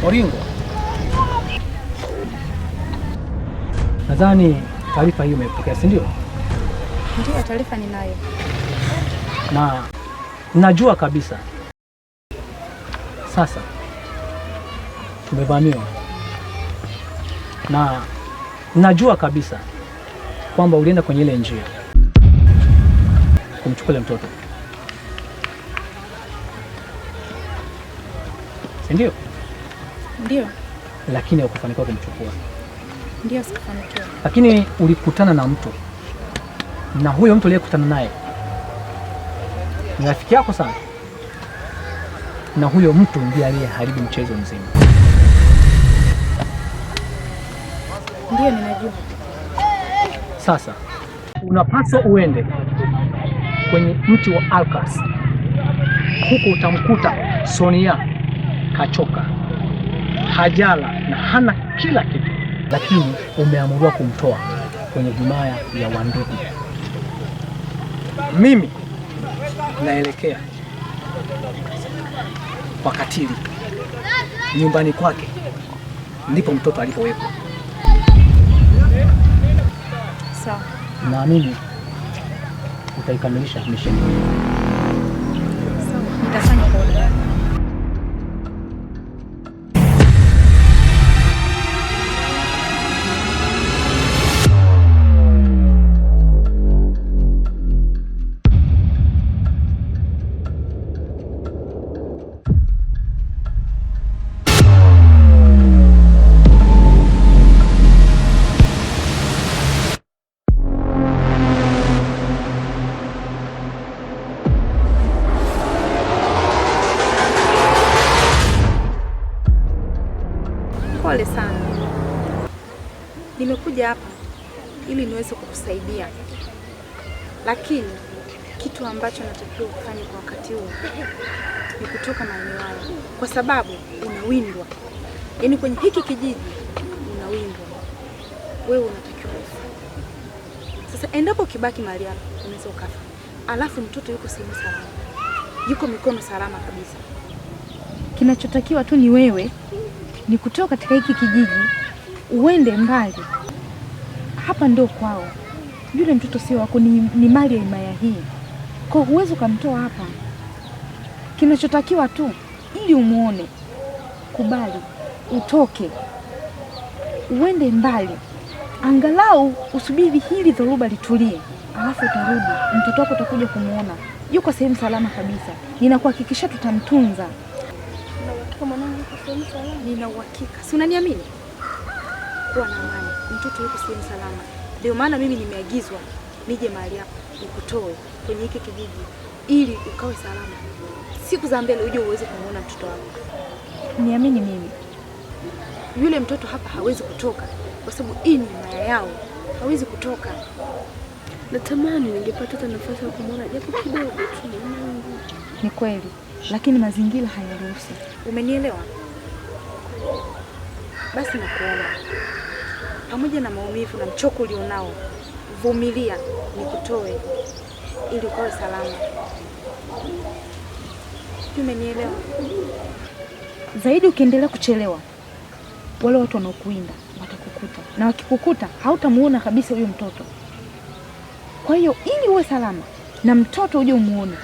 Oringo, nadhani taarifa hiyo umepokea, si ndio? Ndio, taarifa ninayo. Na najua kabisa sasa tumevamiwa, na najua kabisa kwamba ulienda kwenye ile njia kumchukua mtoto, si ndio? Ndio. Lakini hukufanikiwa kumchukua. Ndio, sikufanikiwa. Lakini ulikutana na mtu, na huyo mtu aliyekutana naye ni rafiki yako sana, na huyo mtu ndiye aliyeharibu mchezo mzima. Ndio, ninajua. Sasa unapaswa uende kwenye mti wa Alkas. Huko utamkuta Sonia kachoka, hajala na hana kila kitu, lakini umeamuriwa kumtoa kwenye himaya ya Wandugu. Mimi naelekea kwa Katili, nyumbani kwake ndipo mtoto alipowekwa. Sawa. Naamini utaikamilisha misheni. Sawa, nitafanya kwa muda. Pole sana. Nimekuja hapa ili niweze kukusaidia, lakini kitu ambacho natakiwa kufanya kwa wakati huu ni kutoka maeneo haya, kwa sababu unawindwa. Yaani kwenye hiki kijiji unawindwa, wewe unatakiwa ufe. Sasa endapo ukibaki mahali hapa unaweza ukafa, alafu mtoto yuko sehemu salama, yuko mikono salama kabisa. Kinachotakiwa tu ni wewe ni kutoka katika hiki kijiji uende mbali. Hapa ndio kwao. Yule mtoto sio wako, ni mali ya himaya hii. Kwa hiyo huwezi ukamtoa hapa. Kinachotakiwa tu ili umuone, kubali utoke uende mbali, angalau usubiri hili dhoruba litulie, alafu utarudi. Mtoto wako utakuja kumuona yuko sehemu salama kabisa. Ninakuhakikisha tutamtunza. Nina uhakika. Si unaniamini? Kuwa na amani. Mtoto yuko sehemu salama. Ndio maana mimi nimeagizwa nije mahali hapa nikutoe kwenye hiki kijiji ili ukawe salama. Siku za mbele uje uweze kumuona mtoto wako. Niamini mimi. Yule mtoto hapa hawezi kutoka kwa sababu hii ni maya yao. Hawezi kutoka. Natamani ningepata hata nafasi ya kumuona japo kidogo tu. Ni kweli, lakini mazingira hayaruhusu. Umenielewa? Basi nakuomba, pamoja na maumivu na mchoko ulionao, vumilia nikutoe ili ukawe salama. Umenielewa? Zaidi ukiendelea kuchelewa, wale watu wanaokuinda watakukuta, na wakikukuta hautamuona kabisa huyo mtoto. Kwa hiyo ili uwe salama na mtoto uje umuone,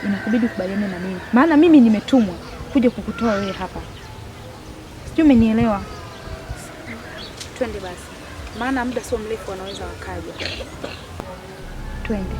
inakubidi kubaliane na mimi, maana mimi nimetumwa kuja kukutoa wewe hapa. Sijui umenielewa? Twende basi, maana muda sio mrefu wanaweza wakaja. Twende.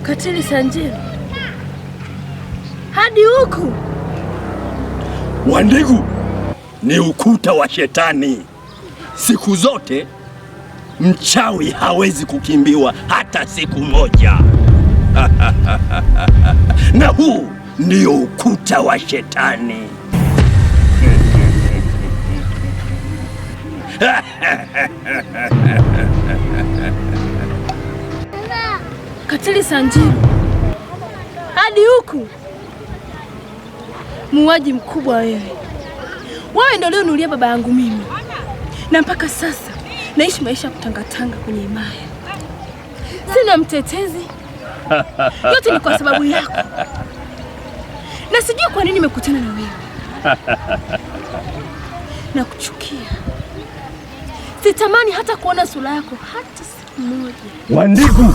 Katili Sanjiro, hadi huku? Wandigu ni ukuta wa shetani. Siku zote mchawi hawezi kukimbiwa hata siku moja. Na huu ndio ukuta wa shetani. Katili Sanjiro, hadi huku? Muuaji mkubwa wewe. Wewe ndio leo nulia baba yangu mimi, na mpaka sasa naishi maisha ya kutangatanga kwenye himaya. Sina mtetezi. Yote ni kwa sababu yako, na sijui kwa nini nimekutana na wewe. Nakuchukia, sitamani hata kuona sura yako hata siku moja. Wandigu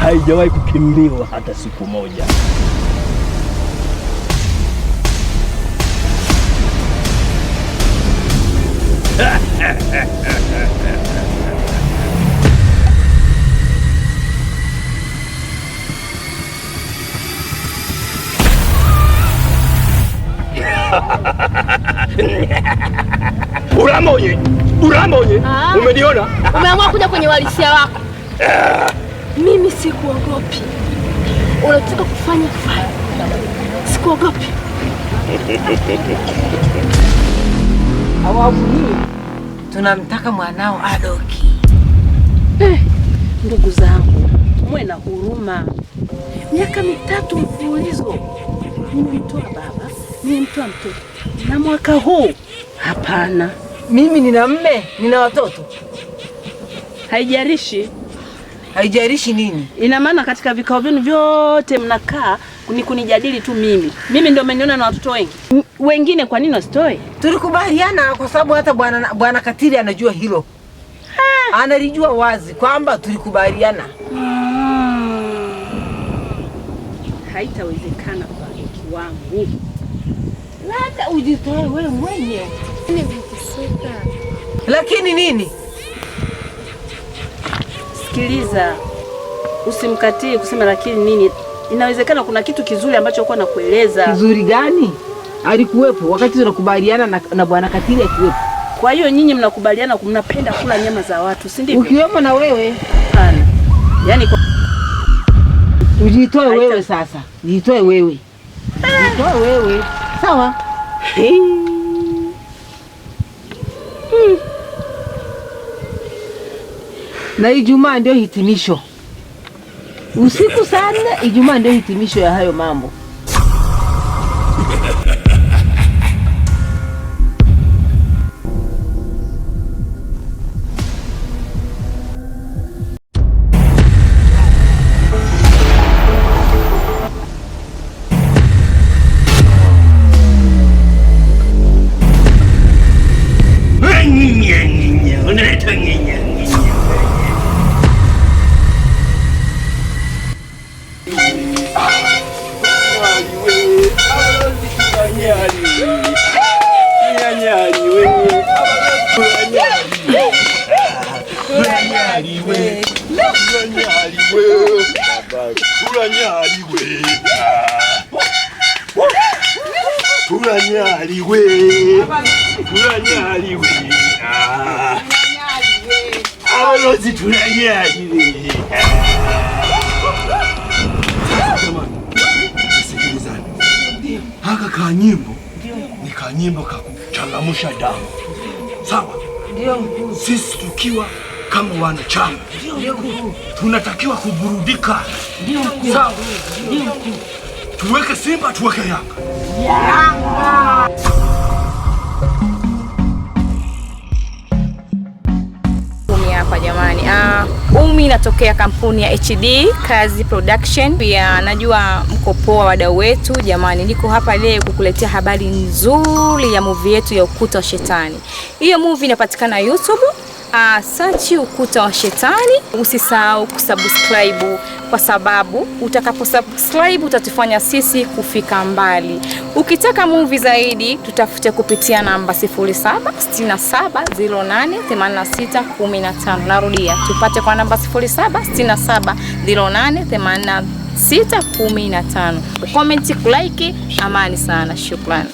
haijawahi kukimbiwa hata siku moja. Uramonye, umeniona? Umeamua kuja kwenye uhalisia wako. Mimi sikuogopi. Unataka kufanya fanya. Sikuogopi. Awamu hii tunamtaka mwanao Adoki. Ndugu zangu, mwe na huruma. Miaka 3 mfululizo nimemtoa baba, nimemtoa mtoto, na mwaka huu hapana. Mimi nina mme, nina watoto. Haijalishi. Haijalishi nini? Ina maana katika vikao vyenu vyote mnakaa ni kunijadili tu mimi. Mimi ndio mmeniona na watoto wengi. Wengine kwa nini wasitoe? Tulikubaliana kwa sababu hata bwana Katili anajua hilo. Analijua wazi kwamba tulikubaliana. Haitawezekana kwa kiwangu. Labda ujitoe wewe mwenyewe. Lakini nini? Sikiliza. Usimkatie kusema lakini nini. Inawezekana kuna kitu kizuri ambacho uko nakueleza. Kizuri gani? Alikuwepo wakati tunakubaliana na bwana Katili akiwepo. Kwa hiyo nyinyi mnakubaliana mnapenda kula nyama za watu, si ndivyo? Ukiwemo na wewe. Hapana. Yaani ujitoe wewe sasa. Jitoe wewe. Jitoe wewe. Sawa? Na Ijumaa ndio hitimisho. Usiku sana Ijumaa ndio hitimisho ya hayo mambo. Haka kanyimbo ni kanyimbo kakuchangamsha damu. Sawa? Ndio mkuu. Sisi tukiwa kama wanachama tunatakiwa kuburudika. Ndio mkuu. Sawa? Ndio mkuu. Tuweke Simba, tuweke Yanga. Yanga. Hapa jamani, Umi inatokea kampuni ya HD Kazi Production. Pia najua mko poa wadau wetu jamani, niko hapa leo kukuletea habari nzuri ya movie yetu ya Ukuta wa Shetani. Hiyo movie inapatikana YouTube Search Ukuta wa Shetani. Usisahau kusubscribe kwa sababu utakaposubscribe utatufanya sisi kufika mbali. Ukitaka movie zaidi tutafute kupitia namba 0767088615. Narudia, tupate kwa namba 0767088615. Comment, like. Amani sana. Shukrani.